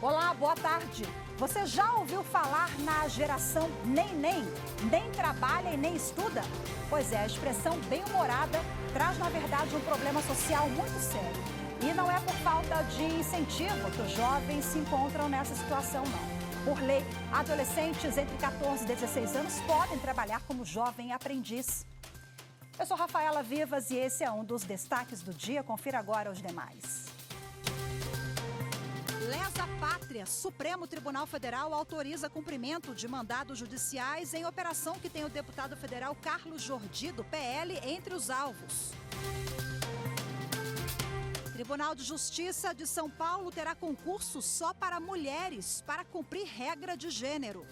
Olá, boa tarde. Você já ouviu falar na geração nem, nem trabalha e nem estuda? Pois é, a expressão bem-humorada traz, na verdade, um problema social muito sério. E não é por falta de incentivo que os jovens se encontram nessa situação, não. Por lei, adolescentes entre 14 e 16 anos podem trabalhar como jovem aprendiz. Eu sou Rafaela Vivas e esse é um dos destaques do dia. Confira agora os demais. Lesa pátria. Supremo Tribunal Federal autoriza cumprimento de mandados judiciais em operação que tem o deputado federal Carlos Jordi, do PL, entre os alvos. Tribunal de Justiça de São Paulo terá concurso só para mulheres para cumprir regra de gênero.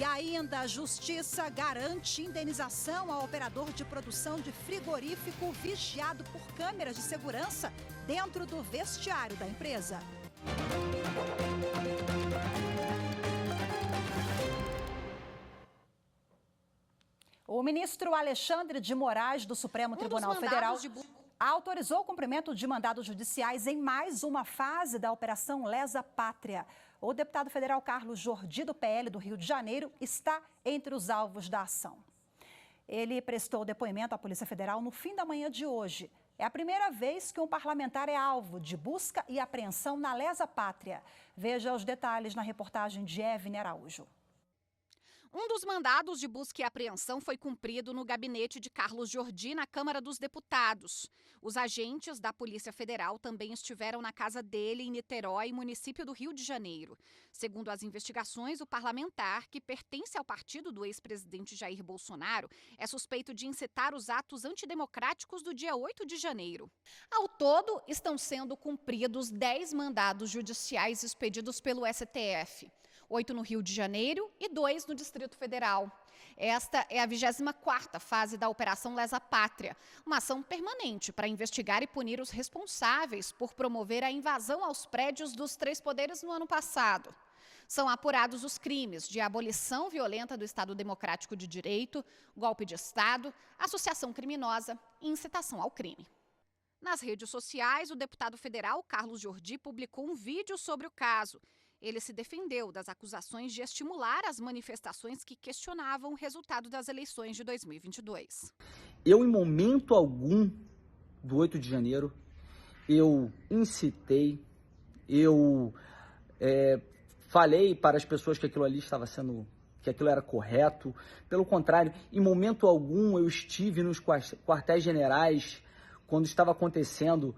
E ainda a Justiça garante indenização ao operador de produção de frigorífico vigiado por câmeras de segurança dentro do vestiário da empresa. O ministro Alexandre de Moraes, do Supremo Tribunal Federal, autorizou o cumprimento de mandados judiciais em mais uma fase da Operação Lesa Pátria. O deputado federal Carlos Jordi, do PL do Rio de Janeiro, está entre os alvos da ação. Ele prestou depoimento à Polícia Federal no fim da manhã de hoje. É a primeira vez que um parlamentar é alvo de busca e apreensão na Lesa Pátria. Veja os detalhes na reportagem de Evne Araújo. Um dos mandados de busca e apreensão foi cumprido no gabinete de Carlos Jordi, na Câmara dos Deputados. Os agentes da Polícia Federal também estiveram na casa dele em Niterói, município do Rio de Janeiro. Segundo as investigações, o parlamentar, que pertence ao partido do ex-presidente Jair Bolsonaro, é suspeito de incitar os atos antidemocráticos do dia 8 de janeiro. Ao todo, estão sendo cumpridos 10 mandados judiciais expedidos pelo STF. 8 no Rio de Janeiro e 2 no Distrito Federal. Esta é a 24ª fase da Operação Lesa Pátria, uma ação permanente para investigar e punir os responsáveis por promover a invasão aos prédios dos 3 poderes no ano passado. São apurados os crimes de abolição violenta do Estado Democrático de Direito, golpe de Estado, associação criminosa e incitação ao crime. Nas redes sociais, o deputado federal Carlos Jordi publicou um vídeo sobre o caso. Ele se defendeu das acusações de estimular as manifestações que questionavam o resultado das eleições de 2022. Eu, em momento algum do 8 de janeiro, eu incitei, eu falei para as pessoas que aquilo ali estava sendo, que aquilo era correto. Pelo contrário, em momento algum eu estive nos quartéis generais quando estava acontecendo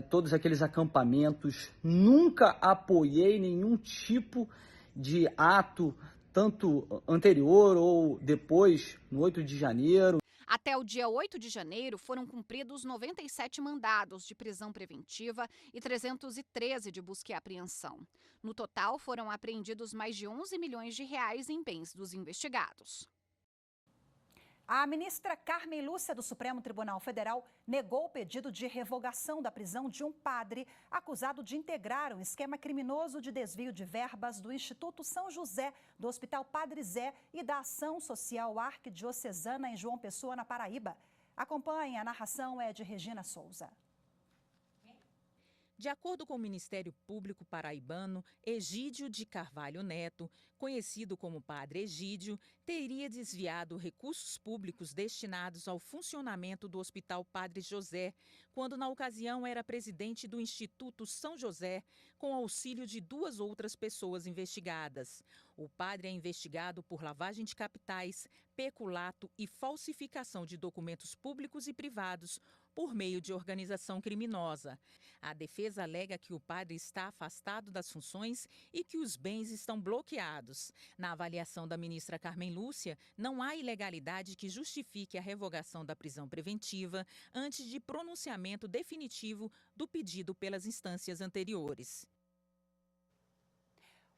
todos aqueles acampamentos. Nunca apoiei nenhum tipo de ato, tanto anterior ou depois, no 8 de janeiro. Até o dia 8 de janeiro, foram cumpridos 97 mandados de prisão preventiva e 313 de busca e apreensão. No total, foram apreendidos mais de 11 milhões de reais em bens dos investigados. A ministra Carmen Lúcia, do Supremo Tribunal Federal, negou o pedido de revogação da prisão de um padre acusado de integrar um esquema criminoso de desvio de verbas do Instituto São José, do Hospital Padre Zé e da Ação Social Arquidiocesana em João Pessoa, na Paraíba. Acompanhe, a narração é de Regina Souza. De acordo com o Ministério Público paraibano, Egídio de Carvalho Neto, conhecido como Padre Egídio, teria desviado recursos públicos destinados ao funcionamento do Hospital Padre José, quando na ocasião era presidente do Instituto São José, com auxílio de 2 outras pessoas investigadas. O padre é investigado por lavagem de capitais, peculato e falsificação de documentos públicos e privados, por meio de organização criminosa. A defesa alega que o padre está afastado das funções e que os bens estão bloqueados. Na avaliação da ministra Carmen Lúcia, não há ilegalidade que justifique a revogação da prisão preventiva antes de pronunciamento definitivo do pedido pelas instâncias anteriores.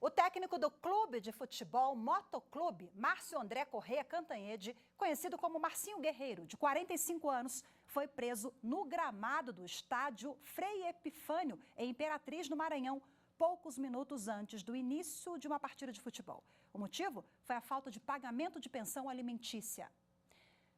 O técnico do clube de futebol Motoclube, Márcio André Corrêa Cantanhede, conhecido como Marcinho Guerreiro, de 45 anos, foi preso no gramado do estádio Frei Epifânio, em Imperatriz, no Maranhão, poucos minutos antes do início de uma partida de futebol. O motivo foi a falta de pagamento de pensão alimentícia.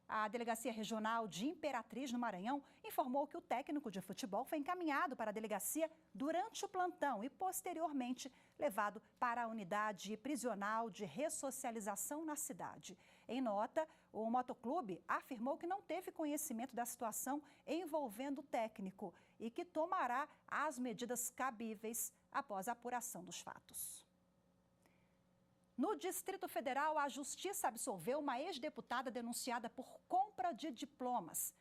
A Delegacia Regional de Imperatriz, no Maranhão, informou que o técnico de futebol foi encaminhado para a delegacia durante o plantão e, posteriormente, levado para a unidade prisional de ressocialização na cidade. Em nota, o motoclube afirmou que não teve conhecimento da situação envolvendo o técnico e que tomará as medidas após a apuração dos fatos. No Distrito Federal, a Justiça absolveu uma ex-deputada denunciada por compra de diplomas.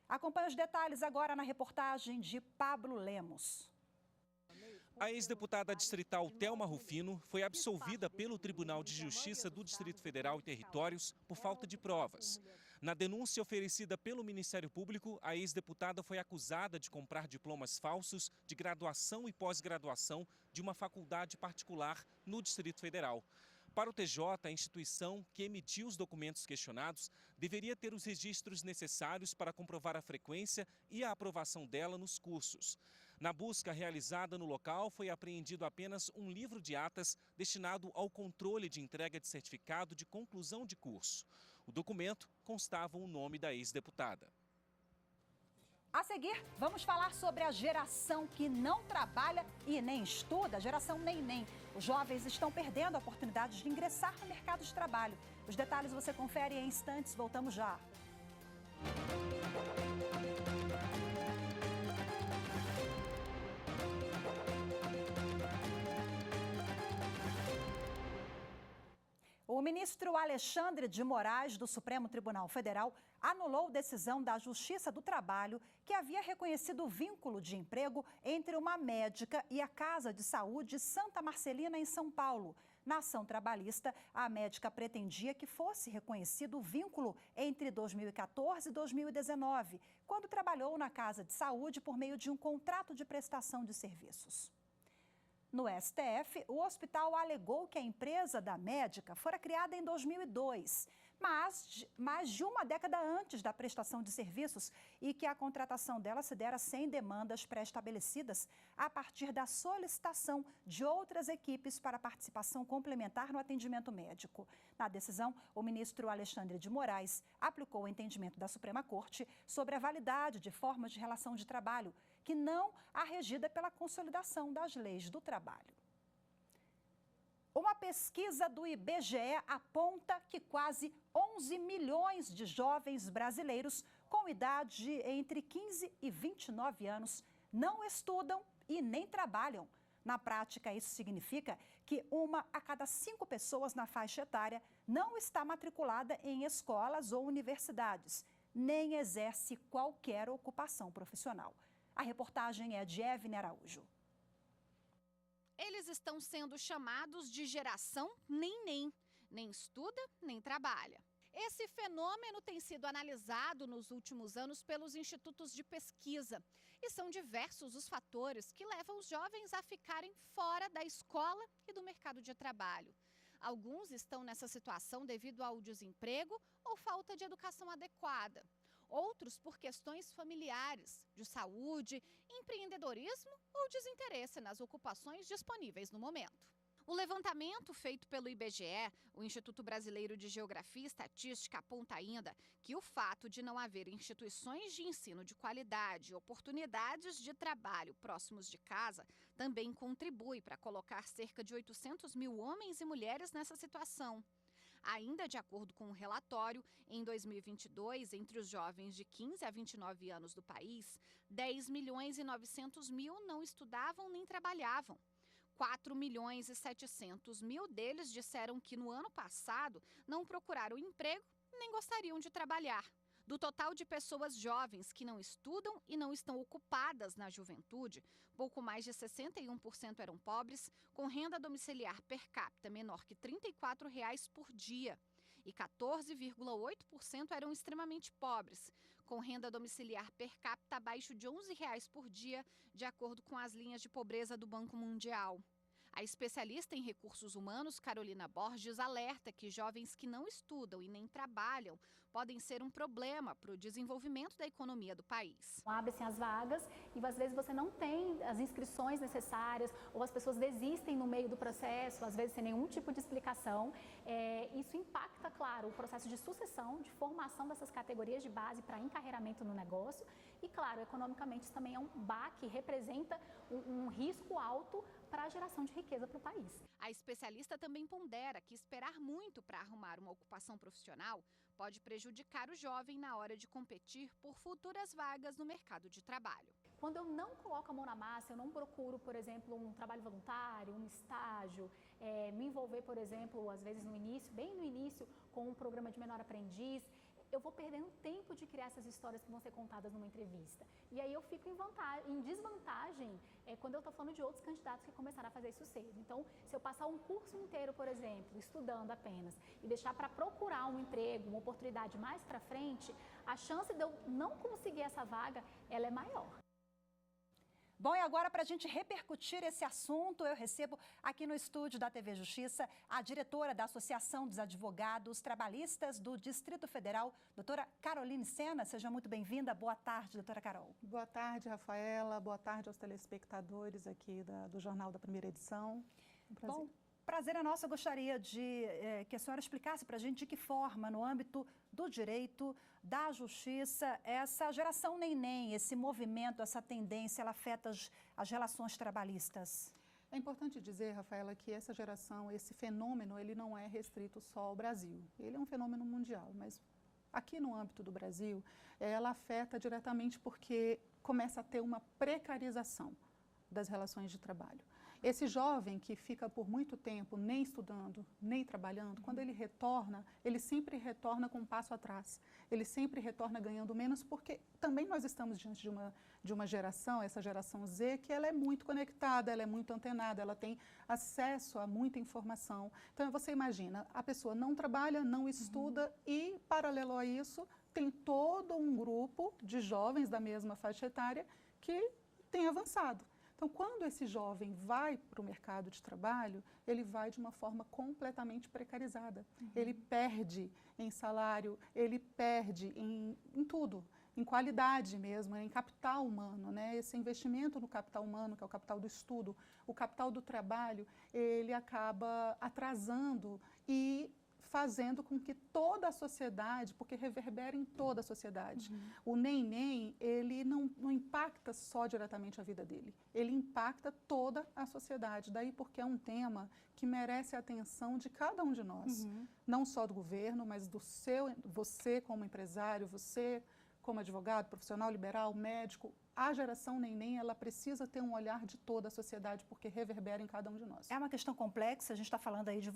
Acompanhe os detalhes agora na reportagem de Pablo Lemos. A ex-deputada distrital Thelma Rufino foi absolvida pelo Tribunal de Justiça do Distrito Federal e Territórios por falta de provas. Na denúncia oferecida pelo Ministério Público, a ex-deputada foi acusada de comprar diplomas falsos de graduação e pós-graduação de uma faculdade particular no Distrito Federal. Para o TJ, a instituição que emitiu os documentos questionados deveria ter os registros necessários para comprovar a frequência e a aprovação dela nos cursos. Na busca realizada no local, foi apreendido apenas um livro de atas destinado ao controle de entrega de certificado de conclusão de curso. O documento constava o nome da ex-deputada. A seguir, vamos falar sobre a geração que não trabalha e nem estuda, a geração nem. Os jovens estão perdendo a oportunidade de ingressar no mercado de trabalho. Os detalhes você confere em instantes, voltamos já. O ministro Alexandre de Moraes, do Supremo Tribunal Federal, anulou decisão da Justiça do Trabalho que havia reconhecido o vínculo de emprego entre uma médica e a Casa de Saúde Santa Marcelina, em São Paulo. Na ação trabalhista, a médica pretendia que fosse reconhecido o vínculo entre 2014 e 2019, quando trabalhou na Casa de Saúde por meio de um contrato de prestação de serviços. No STF, o hospital alegou que a empresa da médica fora criada em 2002, mas mais de uma década antes da prestação de serviços e que a contratação dela se dera sem demandas pré-estabelecidas a partir da solicitação de outras equipes para participação complementar no atendimento médico. Na decisão, o ministro Alexandre de Moraes aplicou o entendimento da Suprema Corte sobre a validade de formas de relação de trabalho, que não a regida pela consolidação das leis do trabalho. Uma pesquisa do IBGE aponta que quase 11 milhões de jovens brasileiros com idade entre 15 e 29 anos não estudam e nem trabalham. Na prática, isso significa que 1 a cada 5 pessoas na faixa etária não está matriculada em escolas ou universidades, nem exerce qualquer ocupação profissional. A reportagem é de Evne Araújo. Eles estão sendo chamados de geração nem estuda, nem trabalha. Esse fenômeno tem sido analisado nos últimos anos pelos institutos de pesquisa. E são diversos os fatores que levam os jovens a ficarem fora da escola e do mercado de trabalho. Alguns estão nessa situação devido ao desemprego ou falta de educação adequada. Outros por questões familiares, de saúde, empreendedorismo ou desinteresse nas ocupações disponíveis no momento. O levantamento feito pelo IBGE, o Instituto Brasileiro de Geografia e Estatística, aponta ainda que o fato de não haver instituições de ensino de qualidade e oportunidades de trabalho próximos de casa também contribui para colocar cerca de 800 mil homens e mulheres nessa situação. Ainda de acordo com o relatório, em 2022, entre os jovens de 15 a 29 anos do país, 10 milhões e 900 mil não estudavam nem trabalhavam. 4 milhões e 700 mil deles disseram que no ano passado não procuraram emprego nem gostariam de trabalhar. Do total de pessoas jovens que não estudam e não estão ocupadas na juventude, pouco mais de 61% eram pobres, com renda domiciliar per capita menor que R$ 34 por dia. E 14,8% eram extremamente pobres, com renda domiciliar per capita abaixo de R$ 11 por dia, de acordo com as linhas de pobreza do Banco Mundial. A especialista em recursos humanos, Carolina Borges, alerta que jovens que não estudam e nem trabalham podem ser um problema para o desenvolvimento da economia do país. Abrem-se as vagas e às vezes você não tem as inscrições necessárias ou as pessoas desistem no meio do processo, às vezes sem nenhum tipo de explicação. Isso impacta, claro, o processo de sucessão, de formação dessas categorias de base para encarreiramento no negócio e, claro, economicamente isso também é um baque, representa um risco alto para a geração de riqueza para o país. A especialista também pondera que esperar muito para arrumar uma ocupação profissional pode prejudicar o jovem na hora de competir por futuras vagas no mercado de trabalho. Quando eu não coloco a mão na massa, eu não procuro, por exemplo, um trabalho voluntário, um estágio, me envolver, por exemplo, às vezes no início, bem no início, com um programa de menor aprendiz, eu vou perdendo tempo de criar essas histórias que vão ser contadas numa entrevista. E aí eu fico em desvantagem quando eu estou falando de outros candidatos que começaram a fazer isso cedo. Então, se eu passar um curso inteiro, por exemplo, estudando apenas, e deixar para procurar um emprego, uma oportunidade mais para frente, a chance de eu não conseguir essa vaga, ela é maior. Bom, e agora, para a gente repercutir esse assunto, eu recebo aqui no estúdio da TV Justiça a diretora da Associação dos Advogados Trabalhistas do Distrito Federal, doutora Caroline Sena. Seja muito bem-vinda. Boa tarde, doutora Carol. Boa tarde, Rafaela. Boa tarde aos telespectadores aqui do Jornal da Primeira Edição. Um prazer. Bom, prazer é nosso. Eu gostaria de que a senhora explicasse para a gente de que forma, no âmbito do direito, da justiça, essa geração neném, esse movimento, essa tendência, ela afeta as relações trabalhistas. É importante dizer, Rafaela, que essa geração, esse fenômeno, ele não é restrito só ao Brasil. Ele é um fenômeno mundial, mas aqui no âmbito do Brasil, ela afeta diretamente porque começa a ter uma precarização das relações de trabalho. Esse jovem que fica por muito tempo nem estudando, nem trabalhando, quando ele retorna, ele sempre retorna com um passo atrás. Ele sempre retorna ganhando menos, porque também nós estamos diante de uma geração, essa geração Z, que ela é muito conectada, ela é muito antenada, ela tem acesso a muita informação. Então, você imagina, a pessoa não trabalha, não estuda e, paralelo a isso, tem todo um grupo de jovens da mesma faixa etária que tem avançado. Então, quando esse jovem vai para o mercado de trabalho, ele vai de uma forma completamente precarizada. Ele perde em salário, ele perde em tudo, em qualidade mesmo, em capital humano, né? Esse investimento no capital humano, que é o capital do estudo, o capital do trabalho, ele acaba atrasando e fazendo com que toda a sociedade, porque reverbera em toda a sociedade. O neném, ele não impacta só diretamente a vida dele, ele impacta toda a sociedade. Daí porque é um tema que merece a atenção de cada um de nós, não só do governo, mas você como empresário, você como advogado, profissional liberal, médico. A geração neném, ela precisa ter um olhar de toda a sociedade, porque reverbera em cada um de nós. É uma questão complexa, a gente está falando aí de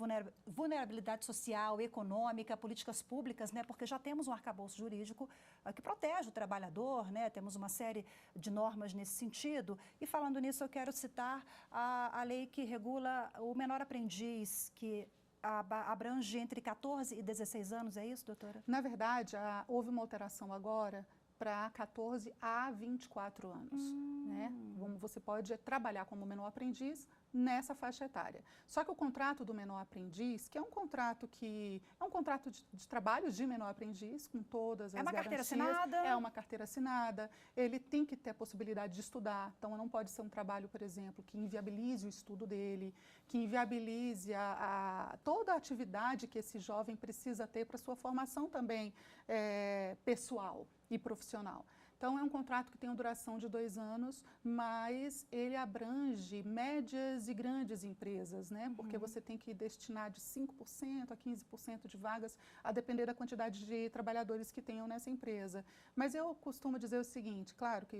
vulnerabilidade social, econômica, políticas públicas, né? Porque já temos um arcabouço jurídico que protege o trabalhador, né? Temos uma série de normas nesse sentido. E falando nisso, eu quero citar a lei que regula o menor aprendiz, que abrange entre 14 e 16 anos, é isso, doutora? Na verdade, houve uma alteração agora para 14 a 24 anos. Né? Você pode trabalhar como menor aprendiz nessa faixa etária. Só que o contrato do menor aprendiz, que é um contrato de trabalho de menor aprendiz, com todas as garantias. Carteira assinada? É uma carteira assinada. Ele tem que ter a possibilidade de estudar. Então, não pode ser um trabalho, por exemplo, que inviabilize o estudo dele, que inviabilize toda a atividade que esse jovem precisa ter para sua formação também pessoal e profissional. Então, é um contrato que tem uma duração de 2 anos, mas ele abrange médias e grandes empresas, né? Porque você tem que destinar de 5% a 15% de vagas, a depender da quantidade de trabalhadores que tenham nessa empresa. Mas eu costumo dizer o seguinte, claro que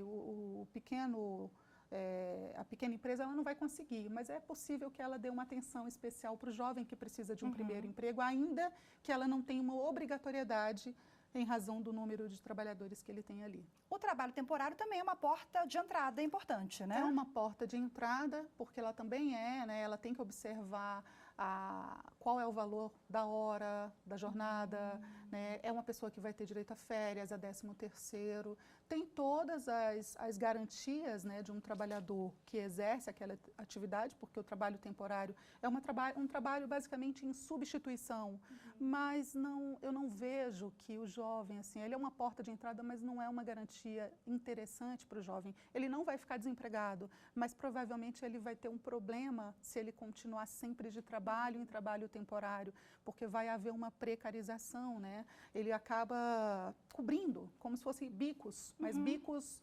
a pequena empresa ela não vai conseguir, mas é possível que ela dê uma atenção especial para o jovem que precisa de um primeiro emprego, ainda que ela não tenha uma obrigatoriedade em razão do número de trabalhadores que ele tem ali. O trabalho temporário também é uma porta de entrada importante, né? É uma porta de entrada, porque ela também ela tem que observar qual é o valor da hora, da jornada, né? É uma pessoa que vai ter direito a férias, a 13º, tem todas as garantias, né, de um trabalhador que exerce aquela atividade, porque o trabalho temporário é um trabalho basicamente em substituição, mas eu não vejo que o jovem, assim, ele é uma porta de entrada, mas não é uma garantia interessante para o jovem. Ele não vai ficar desempregado, mas provavelmente ele vai ter um problema se ele continuar sempre de trabalho em trabalho temporário, porque vai haver uma precarização, né? Ele acaba cobrindo, como se fossem bicos, mas bicos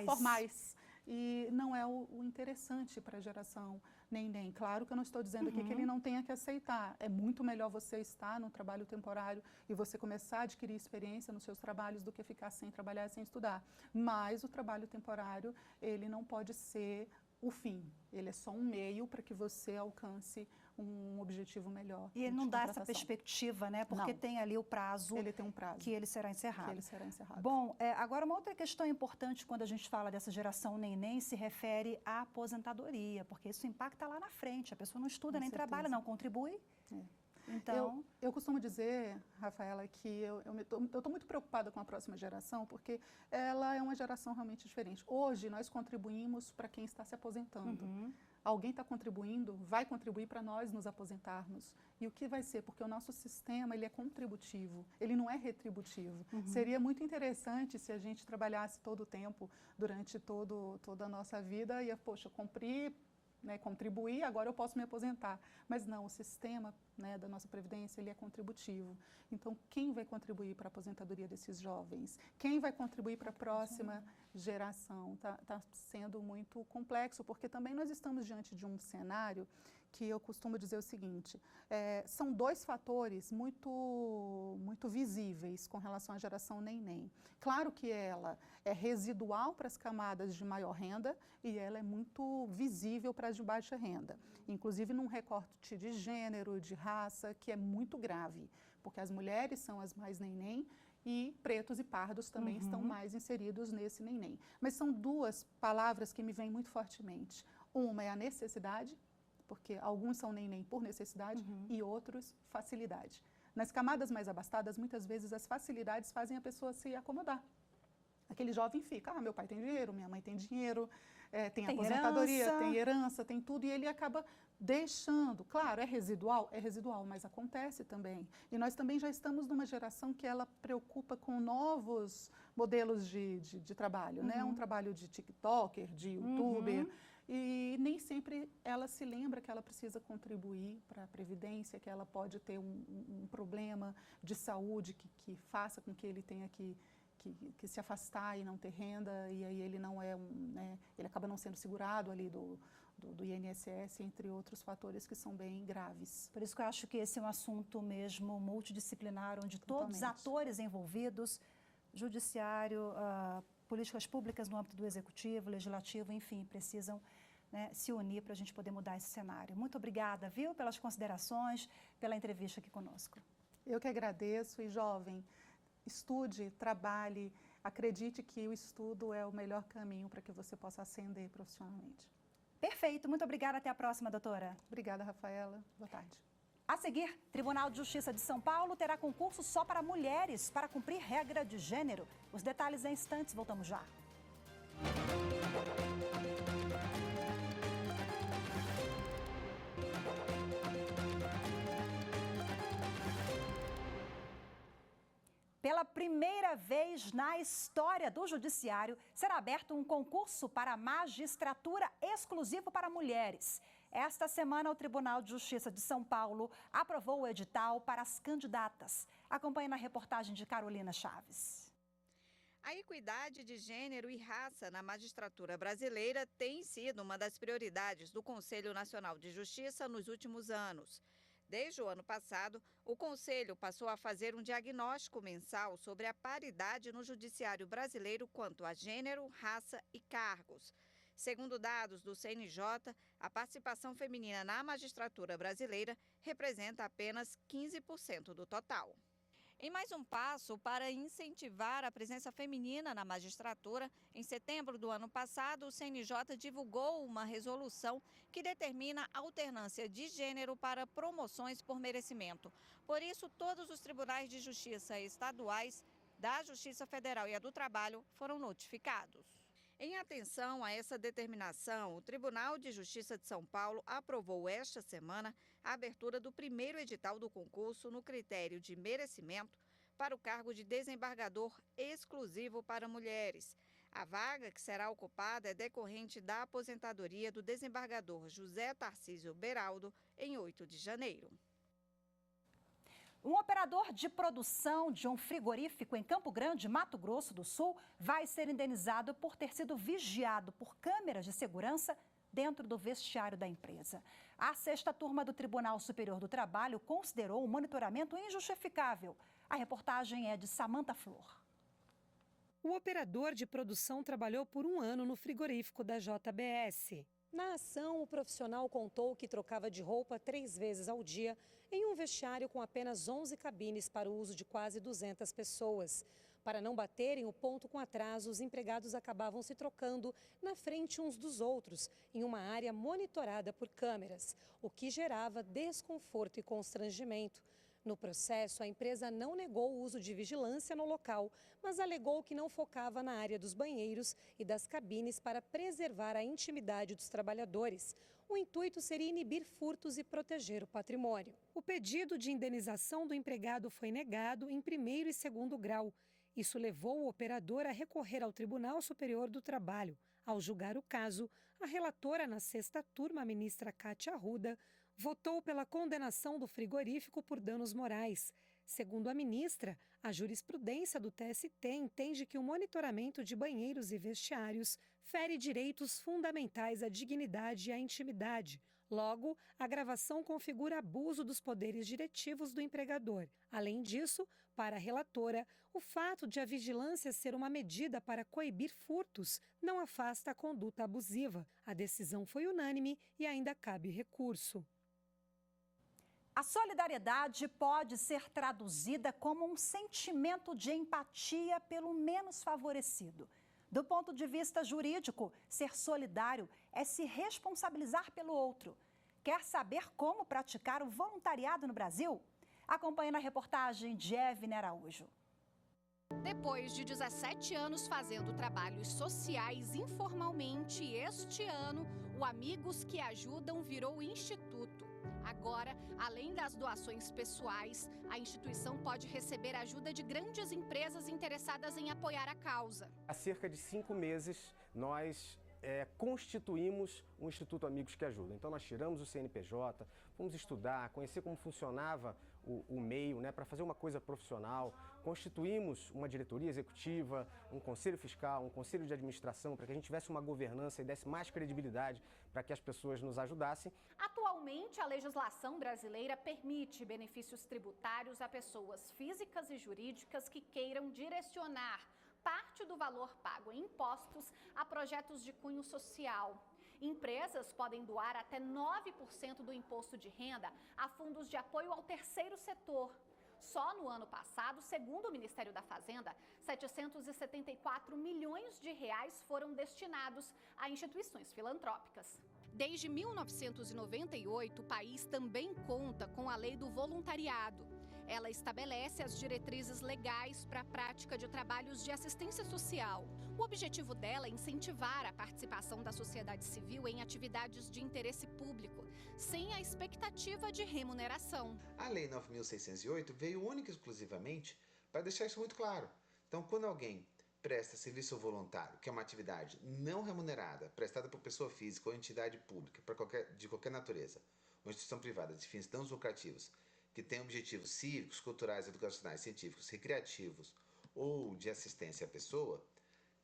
formais. E não é o interessante para a geração neném. Claro que eu não estou dizendo aqui que ele não tenha que aceitar. É muito melhor você estar no trabalho temporário e você começar a adquirir experiência nos seus trabalhos do que ficar sem trabalhar, sem estudar. Mas o trabalho temporário, ele não pode ser o fim. Ele é só um meio para que você alcance um objetivo melhor. E ele não dá essa perspectiva, né? Porque tem ali o prazo. Ele tem um prazo. Que ele será encerrado. Que ele será encerrado. Bom, agora uma outra questão importante quando a gente fala dessa geração neném se refere à aposentadoria, porque isso impacta lá na frente. A pessoa não estuda nem trabalha, não contribui. Então, eu costumo dizer, Rafaela, que eu estou muito preocupada com a próxima geração, porque ela é uma geração realmente diferente. Hoje, nós contribuímos para quem está se aposentando. Alguém está contribuindo, vai contribuir para nós nos aposentarmos. E o que vai ser? Porque o nosso sistema, ele é contributivo, ele não é retributivo. Seria muito interessante se a gente trabalhasse todo o tempo, durante toda a nossa vida, e, poxa, cumprir, né, contribuir, agora eu posso me aposentar. Mas não, o sistema, né, da nossa Previdência, ele é contributivo. Então, quem vai contribuir para a aposentadoria desses jovens? Quem vai contribuir para a próxima geração? Tá sendo muito complexo, porque também nós estamos diante de um cenário que eu costumo dizer o seguinte, são dois fatores muito visíveis com relação à geração neném. Claro que ela é residual para as camadas de maior renda e ela é muito visível para as de baixa renda, inclusive num recorte de gênero, de raça, que é muito grave, porque as mulheres são as mais neném e pretos e pardos também estão mais inseridos nesse neném. Mas são duas palavras que me vêm muito fortemente. Uma é a necessidade, porque alguns são neném por necessidade e outros facilidade. Nas camadas mais abastadas, muitas vezes as facilidades fazem a pessoa se acomodar. Aquele jovem fica, meu pai tem dinheiro, minha mãe tem dinheiro, tem aposentadoria, tem herança, tem tudo, e ele acaba deixando. Claro, é residual, mas acontece também. E nós também já estamos numa geração que ela preocupa com novos modelos de trabalho, né? Um trabalho de TikToker, de YouTuber, e nem sempre ela se lembra que ela precisa contribuir para a Previdência, que ela pode ter um problema de saúde que faça com que ele tenha que se afastar e não ter renda, e aí ele não é né, ele acaba não sendo segurado ali do INSS, entre outros fatores que são bem graves. Por isso que eu acho que esse é um assunto mesmo multidisciplinar, onde todos os atores envolvidos, judiciário, políticas públicas no âmbito do executivo, legislativo, enfim, precisam, né, se unir para a gente poder mudar esse cenário. Muito obrigada, viu, pelas considerações, pela entrevista aqui conosco. Eu que agradeço, e jovem, estude, trabalhe, acredite que o estudo é o melhor caminho para que você possa ascender profissionalmente. Perfeito, muito obrigada, até a próxima, doutora. Obrigada, Rafaela, boa tarde. A seguir, Tribunal de Justiça de São Paulo terá concurso só para mulheres para cumprir regra de gênero. Os detalhes em instantes, voltamos já. Pela primeira vez na história do Judiciário, será aberto um concurso para magistratura exclusivo para mulheres. Esta semana, o Tribunal de Justiça de São Paulo aprovou o edital para as candidatas. Acompanhe na reportagem de Carolina Chaves. A equidade de gênero e raça na magistratura brasileira tem sido uma das prioridades do Conselho Nacional de Justiça nos últimos anos. Desde o ano passado, o Conselho passou a fazer um diagnóstico mensal sobre a paridade no judiciário brasileiro quanto a gênero, raça e cargos. Segundo dados do CNJ, a participação feminina na magistratura brasileira representa apenas 15% do total. Em mais um passo para incentivar a presença feminina na magistratura, em setembro do ano passado, o CNJ divulgou uma resolução que determina a alternância de gênero para promoções por merecimento. Por isso, todos os tribunais de justiça estaduais, da Justiça Federal e a do Trabalho foram notificados. Em atenção a essa determinação, o Tribunal de Justiça de São Paulo aprovou esta semana a abertura do primeiro edital do concurso no critério de merecimento para o cargo de desembargador exclusivo para mulheres. A vaga que será ocupada é decorrente da aposentadoria do desembargador José Tarcísio Beraldo em 8 de janeiro. Um operador de produção de um frigorífico em Campo Grande, Mato Grosso do Sul, vai ser indenizado por ter sido vigiado por câmeras de segurança dentro do vestiário da empresa. A 6ª turma do Tribunal Superior do Trabalho considerou o monitoramento injustificável. A reportagem é de Samanta Flor. O operador de produção trabalhou por 1 ano no frigorífico da JBS. Na ação, o profissional contou que trocava de roupa 3 vezes ao dia em um vestiário com apenas 11 cabines para o uso de quase 200 pessoas. Para não baterem o ponto com atraso, os empregados acabavam se trocando na frente uns dos outros, em uma área monitorada por câmeras, o que gerava desconforto e constrangimento. No processo, a empresa não negou o uso de vigilância no local, mas alegou que não focava na área dos banheiros e das cabines para preservar a intimidade dos trabalhadores. O intuito seria inibir furtos e proteger o patrimônio. O pedido de indenização do empregado foi negado em 1º e 2º grau. Isso levou o operador a recorrer ao Tribunal Superior do Trabalho. Ao julgar o caso, a relatora na 6ª turma, a ministra Cátia Arruda, votou pela condenação do frigorífico por danos morais. Segundo a ministra, a jurisprudência do TST entende que o monitoramento de banheiros e vestiários fere direitos fundamentais à dignidade e à intimidade. Logo, a gravação configura abuso dos poderes diretivos do empregador. Além disso, para a relatora, o fato de a vigilância ser uma medida para coibir furtos não afasta a conduta abusiva. A decisão foi unânime e ainda cabe recurso. A solidariedade pode ser traduzida como um sentimento de empatia pelo menos favorecido. Do ponto de vista jurídico, ser solidário é se responsabilizar pelo outro. Quer saber como praticar o voluntariado no Brasil? Acompanhe na reportagem de Evne Araújo. Depois de 17 anos fazendo trabalhos sociais informalmente, este ano, o Amigos que Ajudam virou instituto. Agora, além das doações pessoais, a instituição pode receber ajuda de grandes empresas interessadas em apoiar a causa. Há cerca de 5 meses, nós constituímos o Instituto Amigos que Ajudam. Então, nós tiramos o CNPJ, fomos estudar, conhecer como funcionava o meio, para fazer uma coisa profissional. Constituímos uma diretoria executiva, um conselho fiscal, um conselho de administração, para que a gente tivesse uma governança e desse mais credibilidade para que as pessoas nos ajudassem. Atualmente, a legislação brasileira permite benefícios tributários a pessoas físicas e jurídicas que queiram direcionar parte do valor pago em impostos a projetos de cunho social. Empresas podem doar até 9% do imposto de renda a fundos de apoio ao terceiro setor. Só no ano passado, segundo o Ministério da Fazenda, 774 milhões de reais foram destinados a instituições filantrópicas. Desde 1998, o país também conta com a Lei do Voluntariado. Ela estabelece as diretrizes legais para a prática de trabalhos de assistência social. O objetivo dela é incentivar a participação da sociedade civil em atividades de interesse público, sem a expectativa de remuneração. A Lei 9.608 veio única e exclusivamente para deixar isso muito claro. Então, quando alguém presta serviço voluntário, que é uma atividade não remunerada, prestada por pessoa física ou entidade pública de qualquer natureza, ou instituição privada de fins não lucrativos, que tem objetivos cívicos, culturais, educacionais, científicos, recreativos ou de assistência à pessoa,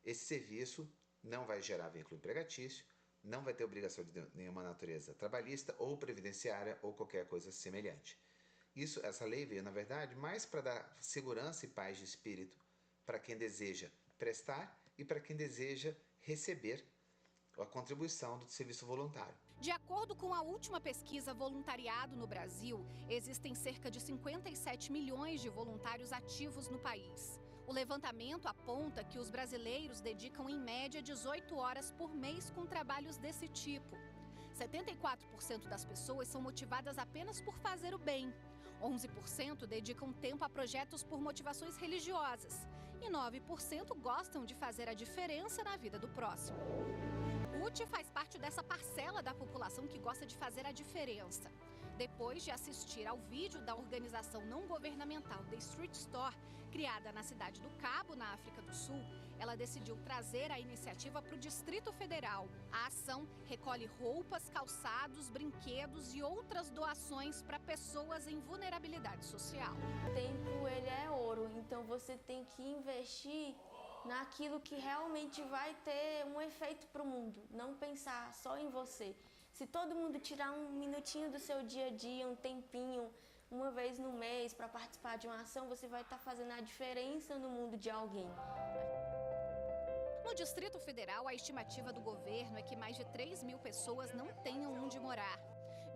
esse serviço não vai gerar vínculo empregatício, não vai ter obrigação de nenhuma natureza trabalhista ou previdenciária ou qualquer coisa semelhante. Essa lei veio, na verdade, mais para dar segurança e paz de espírito para quem deseja prestar e para quem deseja receber a contribuição do serviço voluntário. De acordo com a última pesquisa Voluntariado no Brasil, existem cerca de 57 milhões de voluntários ativos no país. O levantamento aponta que os brasileiros dedicam em média 18 horas por mês com trabalhos desse tipo. 74% das pessoas são motivadas apenas por fazer o bem. 11% dedicam tempo a projetos por motivações religiosas. E 9% gostam de fazer a diferença na vida do próximo. O UTI faz parte dessa parcela da população que gosta de fazer a diferença. Depois de assistir ao vídeo da organização não governamental The Street Store, criada na cidade do Cabo, na África do Sul, ela decidiu trazer a iniciativa para o Distrito Federal. A ação recolhe roupas, calçados, brinquedos e outras doações para pessoas em vulnerabilidade social. O tempo, ele é ouro, então você tem que investir naquilo que realmente vai ter um efeito para o mundo, não pensar só em você. Se todo mundo tirar um minutinho do seu dia a dia, um tempinho, uma vez no mês para participar de uma ação, você vai estar fazendo a diferença no mundo de alguém. No Distrito Federal, a estimativa do governo é que mais de 3 mil pessoas não tenham onde morar.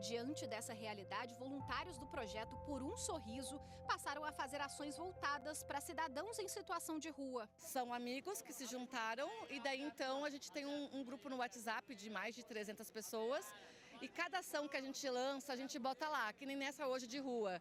Diante dessa realidade, voluntários do projeto Por um Sorriso passaram a fazer ações voltadas para cidadãos em situação de rua. São amigos que se juntaram e daí então a gente tem um grupo no WhatsApp de mais de 300 pessoas. E cada ação que a gente lança, a gente bota lá, que nem nessa hoje de rua.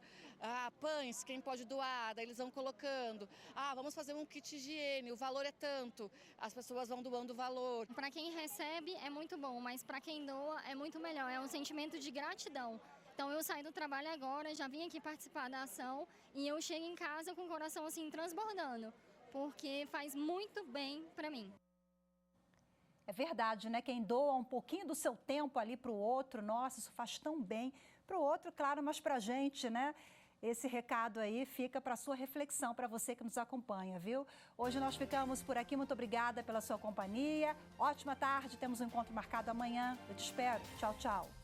Pães, quem pode doar, daí eles vão colocando. Vamos fazer um kit higiene, o valor é tanto. As pessoas vão doando o valor. Para quem recebe é muito bom, mas para quem doa é muito melhor. É um sentimento de gratidão. Então eu saí do trabalho agora, já vim aqui participar da ação e eu chego em casa com o coração assim transbordando, porque faz muito bem para mim. É verdade, né? Quem doa um pouquinho do seu tempo ali para o outro, nossa, isso faz tão bem para o outro, claro, mas para a gente, né? Esse recado aí fica para a sua reflexão, para você que nos acompanha, viu? Hoje nós ficamos por aqui, muito obrigada pela sua companhia. Ótima tarde, temos um encontro marcado amanhã. Eu te espero. Tchau, tchau.